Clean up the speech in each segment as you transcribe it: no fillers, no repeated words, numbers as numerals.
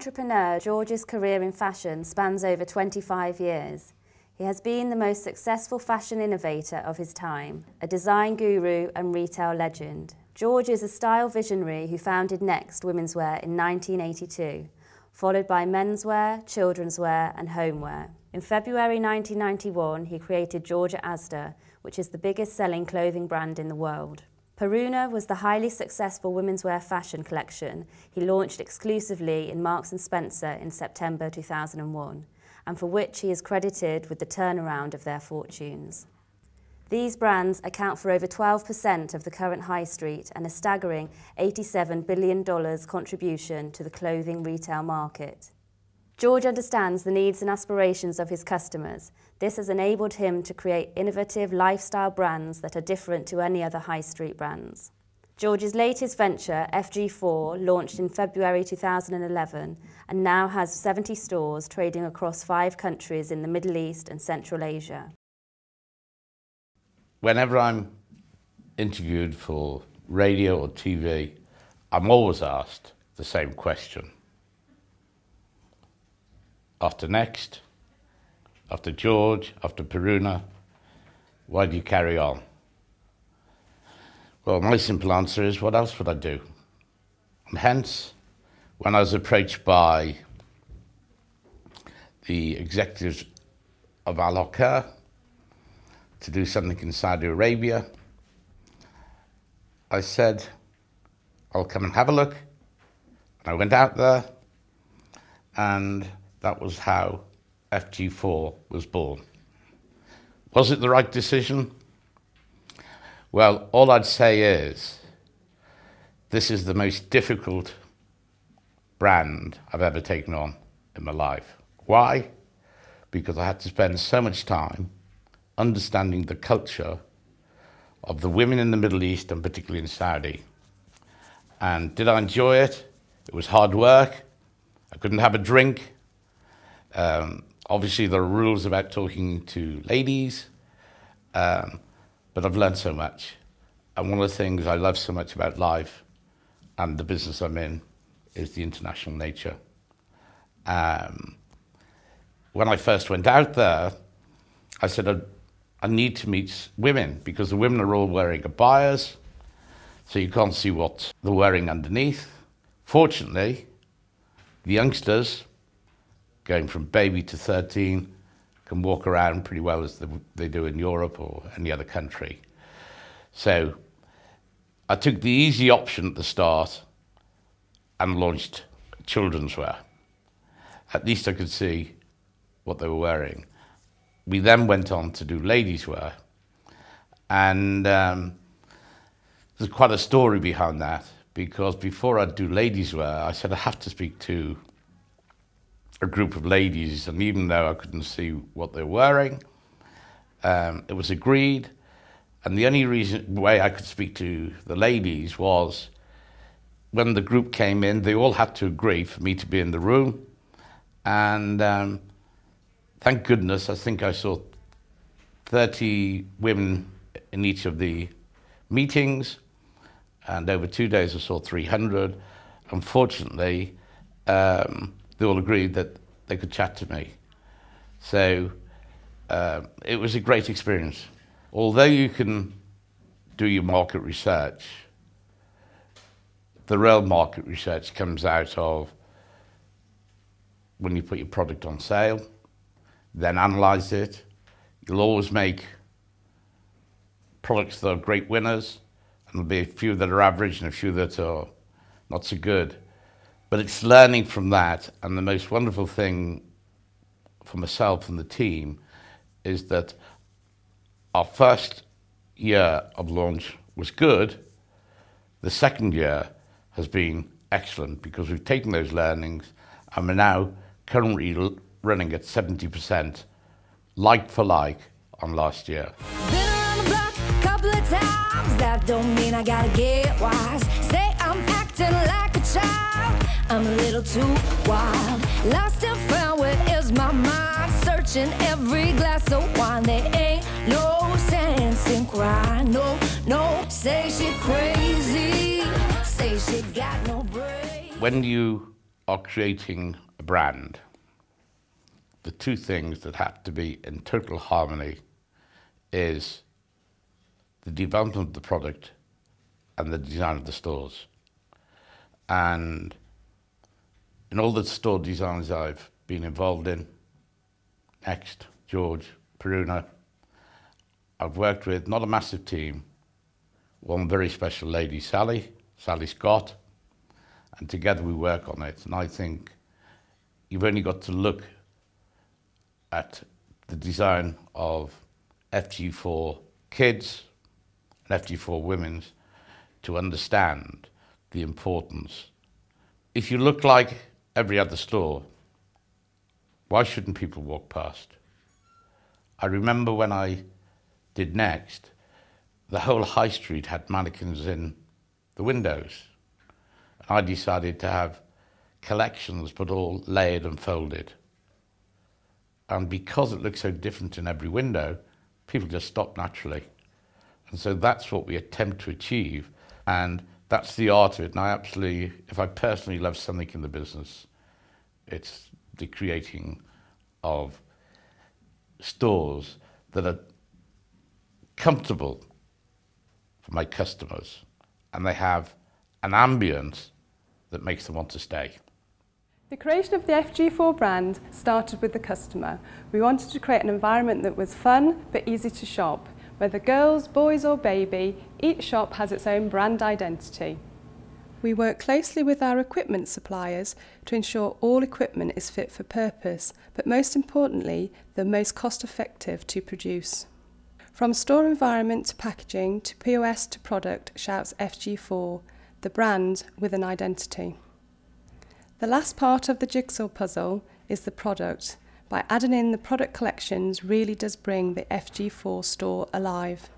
entrepreneur, George's career in fashion spans over 25 years. He has been the most successful fashion innovator of his time, a design guru and retail legend. George is a style visionary who founded Next Womenswear in 1982, followed by menswear, children's wear and homeware. In February 1991, he created Georgia Asda, which is the biggest selling clothing brand in the world. Peruna was the highly successful womenswear fashion collection he launched exclusively in Marks & Spencer in September 2001, and for which he is credited with the turnaround of their fortunes. These brands account for over 12% of the current high street and a staggering $87 billion contribution to the clothing retail market. George understands the needs and aspirations of his customers. This has enabled him to create innovative lifestyle brands that are different to any other high street brands. George's latest venture, FG4, launched in February 2011 and now has 70 stores trading across 5 countries in the Middle East and Central Asia. Whenever I'm interviewed for radio or TV, I'm always asked the same question. After Next, after George, after Peruna, why do you carry on? Well, my simple answer is, what else would I do? And hence, when I was approached by the executives of Al Ocker to do something in Saudi Arabia, I said, I'll come and have a look. And I went out there, and that was how FG4 was born. Was it the right decision? Well, all I'd say is, this is the most difficult brand I've ever taken on in my life. Why? Because I had to spend so much time understanding the culture of the women in the Middle East and particularly in Saudi. And did I enjoy it? It was hard work. I couldn't have a drink. Obviously, there are rules about talking to ladies, but I've learned so much. And one of the things I love so much about life and the business I'm in is the international nature. When I first went out there, I said, I need to meet women because the women are all wearing abayas, so you can't see what they're wearing underneath. Fortunately, the youngsters, going from baby to 13, can walk around pretty well as they do in Europe or any other country. So I took the easy option at the start and launched children's wear. At least I could see what they were wearing. We then went on to do ladies' wear, and there's quite a story behind that, because before I'd do ladies' wear, I said I have to speak to a group of ladies, and even though I couldn't see what they were wearing, it was agreed, and the only way I could speak to the ladies was when the group came in, they all had to agree for me to be in the room, and thank goodness, I think I saw 30 women in each of the meetings, and over 2 days I saw 300. Unfortunately, they all agreed that they could chat to me. So it was a great experience. Although you can do your market research, the real market research comes out of when you put your product on sale, then analyze it. You'll always make products that are great winners, and there'll be a few that are average and a few that are not so good. But it's learning from that, and the most wonderful thing for myself and the team is that our first year of launch was good. The second year has been excellent because we've taken those learnings and we're now currently running at 70% like for like on last year. Been around the block a couple of times, that don't mean I gotta get wise. Say I'm acting like a child, I'm a little too wild. Lost and found, where is my mind? Searching every glass of wine. There ain't no sense in crying. No, no, say she crazy, say she got no brain. When you are creating a brand, the two things that have to be in total harmony is the development of the product and the design of the stores. And in all the store designs I've been involved in, Next, George, Peruna, I've worked with not a massive team, one very special lady, Sally Scott, and together we work on it. And I think you've only got to look at the design of FG4 Kids and FG4 Women's to understand the importance. If you look like every other store, why shouldn't people walk past? I remember when I did Next, the whole high street had mannequins in the windows. And I decided to have collections, but all layered and folded. And because it looks so different in every window, people just stop naturally. And so that's what we attempt to achieve. And that's the art of it. And I absolutely, if I personally love something in the business, it's the creating of stores that are comfortable for my customers, and they have an ambience that makes them want to stay. The creation of the FG4 brand started with the customer. We wanted to create an environment that was fun but easy to shop. Whether girls, boys or baby, each shop has its own brand identity. We work closely with our equipment suppliers to ensure all equipment is fit for purpose, but most importantly, the most cost-effective to produce. From store environment to packaging to POS to product, shouts FG4, the brand with an identity. The last part of the jigsaw puzzle is the product. By adding in the product collections really does bring the FG4 store alive.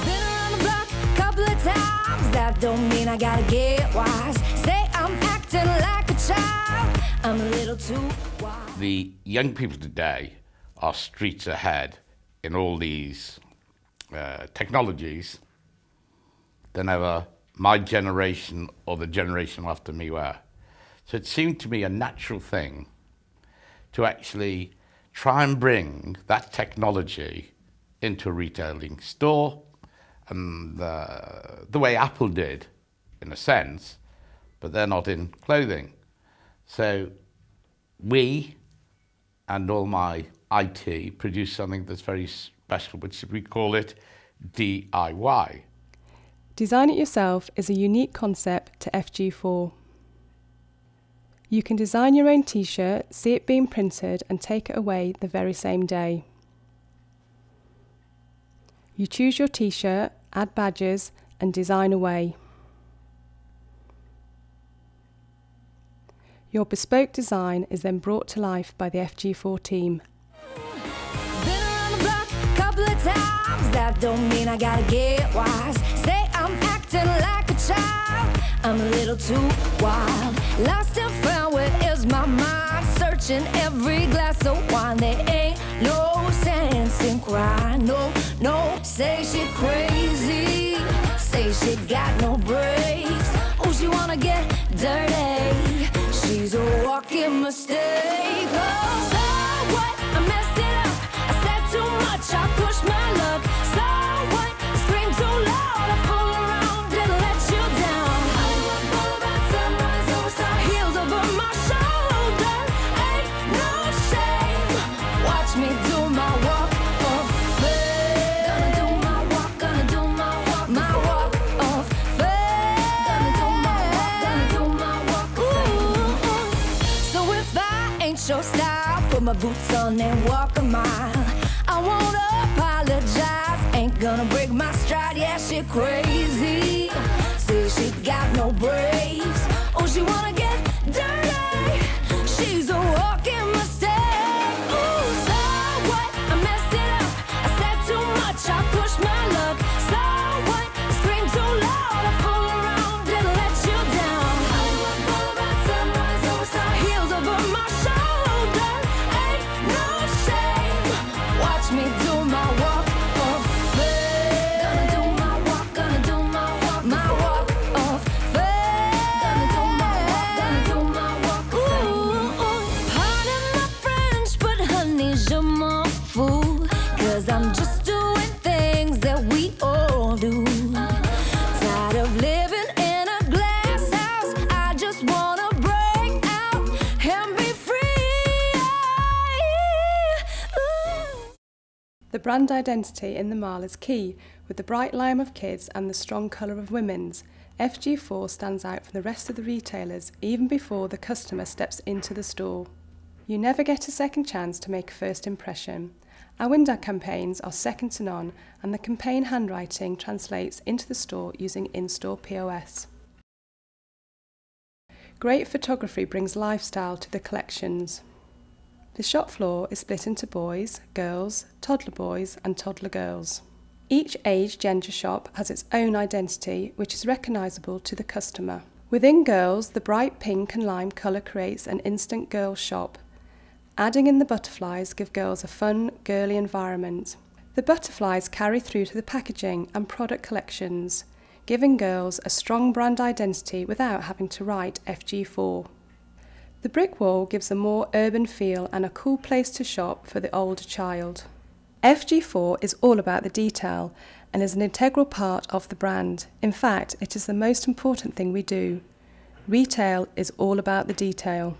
Been around the block a couple of times, that don't mean I gotta get wise. Say I'm acting like a child, I'm a little too wild. The young people today are streets ahead in all these technologies than ever my generation or the generation after me were. So it seemed to me a natural thing to actually try and bring that technology into a retailing store, and the way Apple did, in a sense, but they're not in clothing. So we and all my IT produce something that's very special, which we call it DIY. Design it yourself is a unique concept to FG4. You can design your own t-shirt, see it being printed and take it away the very same day. You choose your t-shirt, add badges and design away. Your bespoke design is then brought to life by the FG4 team. Been around the block a couple of times, that don't mean I gotta get wise. Say I'm acting like a child, I'm a little too wild. Lost and found, where is my mind? Searching every glass of wine. There ain't no sense in crying, no. Say she crazy, say she got no brakes. Oh, she wanna get dirty, she's a walking mistake. Oh, so what? I messed it up, I said too much, I pushed my luck. So what? Scream too loud, I fool around and let you down. All about sunrise over stars, heels over my shoulder. Ain't no shame, watch me do my walk of fame. Gonna do my walk, gonna do my walk of fame. Gonna do my walk of fame. So if I ain't your style, put my boots on and walk a mile. I won't apologize, ain't gonna break my stride. Yeah, she crazy, say she got no brakes. Oh, she wanna get dirty, she's a walking mistake. Ooh, so what? I messed it up, I said too much, I pushed my luck. So what? Scream too loud, I fool around and let you down. All about sunrise over stars, heels over my shoulder. Ain't no shame, watch me do my walk of fame. Gonna do my walk, gonna do my walk of fame. Gonna do my walk, The brand identity in the mall is key. With the bright lime of kids and the strong colour of women's, FG4 stands out from the rest of the retailers even before the customer steps into the store. You never get a second chance to make a first impression. Our window campaigns are second to none, and the campaign handwriting translates into the store using in-store POS. Great photography brings lifestyle to the collections. The shop floor is split into boys, girls, toddler boys and toddler girls. Each age gender shop has its own identity, which is recognisable to the customer. Within girls, the bright pink and lime colour creates an instant girls shop. Adding in the butterflies give girls a fun, girly environment. The butterflies carry through to the packaging and product collections, giving girls a strong brand identity without having to write FG4. The brick wall gives a more urban feel and a cool place to shop for the older child. FG4 is all about the detail and is an integral part of the brand. In fact, it is the most important thing we do. Retail is all about the detail.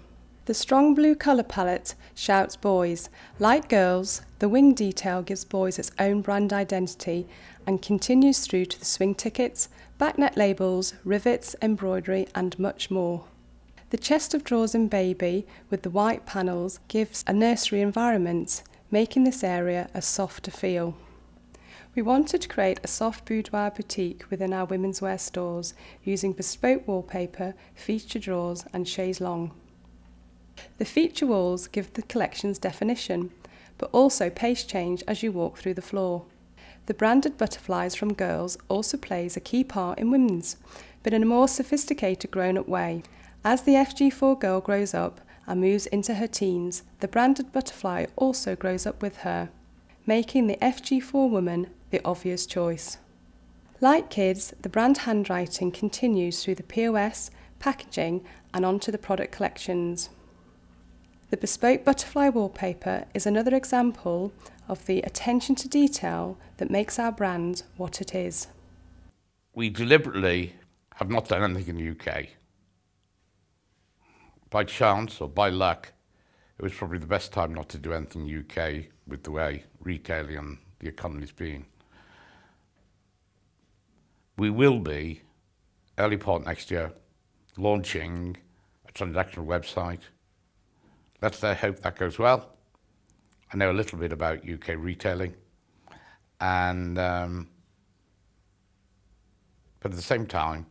The strong blue colour palette shouts boys. Like girls, the wing detail gives boys its own brand identity and continues through to the swing tickets, backnet labels, rivets, embroidery and much more. The chest of drawers in baby with the white panels gives a nursery environment, making this area a softer feel. We wanted to create a soft boudoir boutique within our women's wear stores using bespoke wallpaper, feature drawers and chaise longue. The feature walls give the collection's definition, but also pace change as you walk through the floor. The branded butterflies from girls also plays a key part in women's, but in a more sophisticated grown-up way. As the FG4 girl grows up and moves into her teens, the branded butterfly also grows up with her, making the FG4 woman the obvious choice. Like kids, the brand handwriting continues through the POS, packaging and onto the product collections. The bespoke butterfly wallpaper is another example of the attention to detail that makes our brand what it is. We deliberately have not done anything in the UK. By chance or by luck, it was probably the best time not to do anything in the UK with the way retailing and the economy's been. We will be, early part next year, launching a transactional website. Let's hope that goes well. I know a little bit about UK retailing, and but at the same time,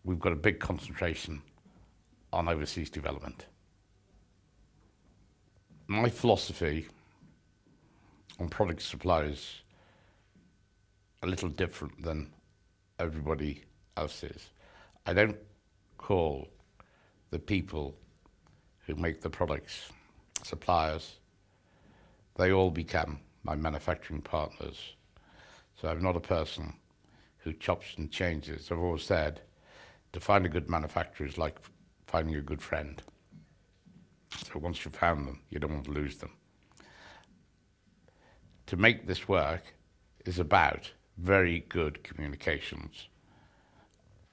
we've got a big concentration on overseas development. My philosophy on product supply is a little different than everybody else's. I don't call the people who make the products suppliers. They all become my manufacturing partners. So I'm not a person who chops and changes. I've always said to find a good manufacturer is like finding a good friend. So once you've found them, you don't want to lose them. To make this work is about very good communications.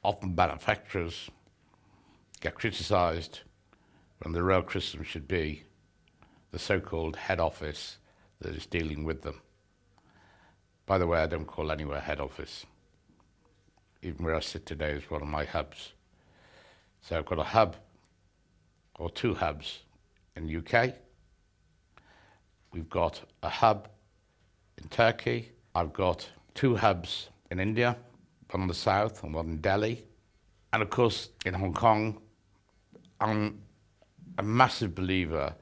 Often manufacturers get criticised when the real criticism should be the so-called head office that is dealing with them. By the way, I don't call anywhere head office. Even where I sit today is one of my hubs. So I've got a hub or two hubs in the UK. We've got a hub in Turkey. I've got two hubs in India, one in the south and one in Delhi. And of course, in Hong Kong, I'm a massive believer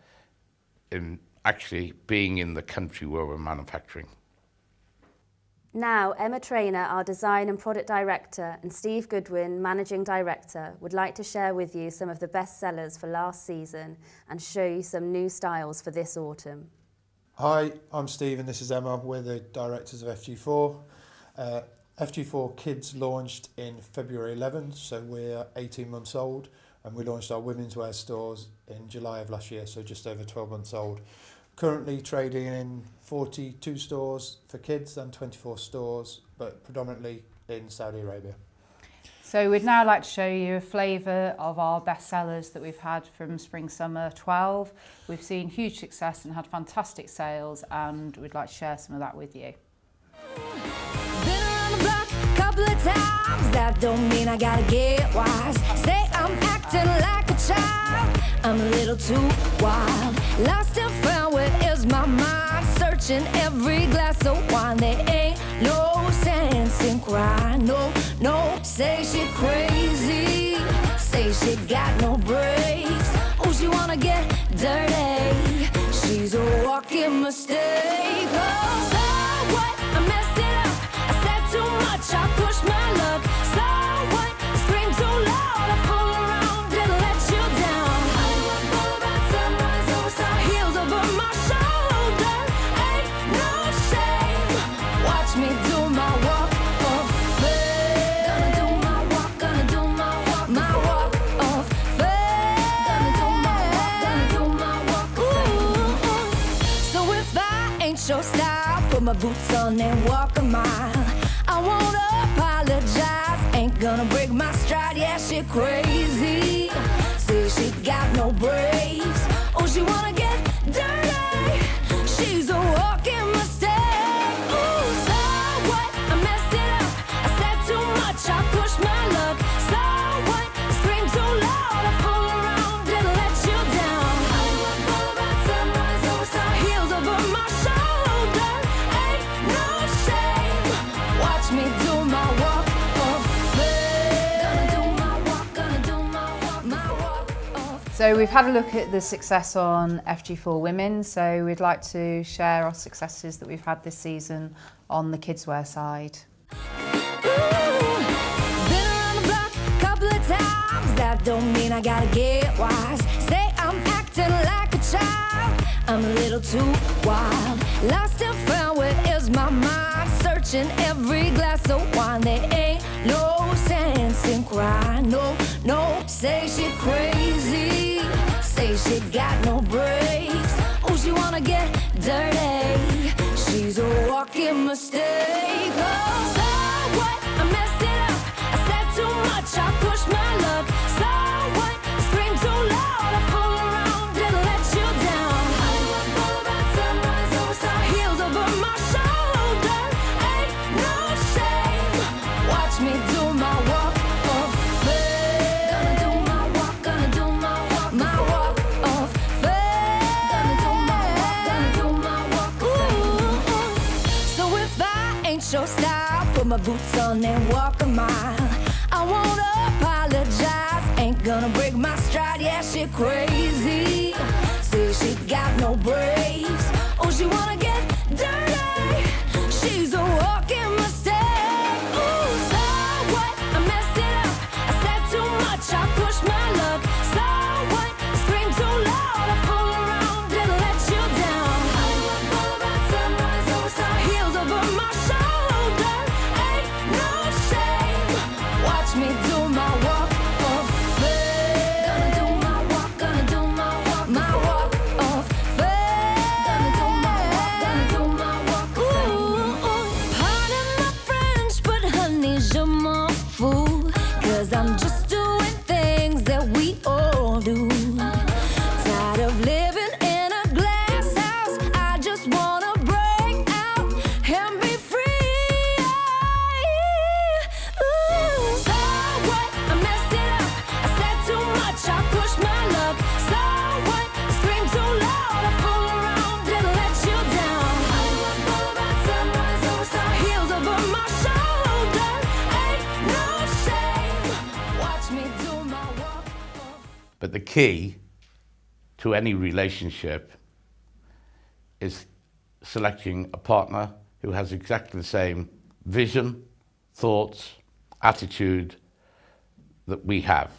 in actually being in the country where we're manufacturing. Now, Emma Traynor, our Design and Product Director, and Steve Goodwin, Managing Director, would like to share with you some of the best sellers for last season and show you some new styles for this autumn. Hi, I'm Steve and this is Emma. We're the directors of FG4. FG4 Kids launched in February 11, so we're 18 months old, and we launched our women's wear stores in July of last year, so just over 12 months old. Currently trading in 42 stores for kids and 24 stores, but predominantly in Saudi Arabia. So we'd now like to show you a flavour of our best sellers that we've had from Spring/Summer 12. We've seen huge success and had fantastic sales, and we'd like to share some of that with you. Been around the block a couple of times, that don't mean I gotta get wise. Say I'm acting like a child, I'm a little too wild. Lost and found, where is my mind? Searching every glass of wine, there ain't no sense in crying. No, no, say she crazy, say she got no brakes. Oh, she wanna get dirty, she's a walking mistake. Oh, so what? I messed it up, I said too much, I pushed my luck. So what? Scream too loud, I fool around, didn't let you down. Hollywood Boulevard, sunrise over star, heels over my shoulder. Ain't no shame, watch me do my walk of fame. Gonna do my walk, gonna do my walk, my walk of fame. Gonna do my walk, gonna do my walk of fame. So if I ain't your style, put my boots on and walk a mile. I won't apologize, ain't gonna break my stride. Yeah, she crazy, say she got no brakes. Oh, she wanna get dirty, she's a walking mistake. Ooh, so what? I messed it up, I said too much, I pushed my luck. So what? Scream too loud, I fool around, didn't let you down. Hollywood Boulevard, sunrise over star, heels over my shoulder. Ain't no shame, watch me do my walk of fame. Gonna do my walk, gonna do my walk of fame. So we've had a look at the success on FG4 Women, so we'd like to share our successes that we've had this season on the kidswear side. Been around the block a couple of times, that don't mean I gotta get wise. Say I'm acting like a child, I'm a little too wild. Lost and found, where is my mind? Searching every glass of wine, there ain't no sense in crying. No, no, say she crazy, say she got no brakes. Oh, she wanna get dirty, she's a walking mistake. Oh, so what? I messed it up, I said too much, I pushed my luck. So what? Scream too loud, I fool around, didn't let you down. Hollywood Boulevard, sunrise over star, heels over my shoulder. Ain't no shame, watch me do my walk of fame. Gonna do my walk, gonna do my walk of fame. Gonna do my walk, gonna do my walk of fame. So if I ain't your style, put my boots on and walk a mile. I won't apologize, ain't gonna break my stride. Yeah, she crazy, say she got no brakes. Oh, she wanna get dirty, she's a walking mistake. Ooh, so what? I messed it up, I said too much, I pushed my luck. So what? Scream too loud, I fool around, didn't let you down. Hollywood Boulevard, sunrise over star, heels over my shoulder. Ain't no shame, watch me do my walk of fame. Gonna do my walk, gonna do my walk of fame. Gonna do my walk, gonna do my walk of fame. Pardon my French, but honey, je m'en fous, 'cause I'm just doing things that we all do. Tired of living in a glass house, I just wanna break out and be free. Ooh, so what? I messed it up, I said too much, I pushed my luck. So what? Scream too loud, I fool around, didn't let you down. Hollywood Boulevard, sunrise over star, heels over my shoulder. Ain't no shame, watch me do my walk of. But the key to any relationship is selecting a partner who has exactly the same vision, thoughts, attitude that we have.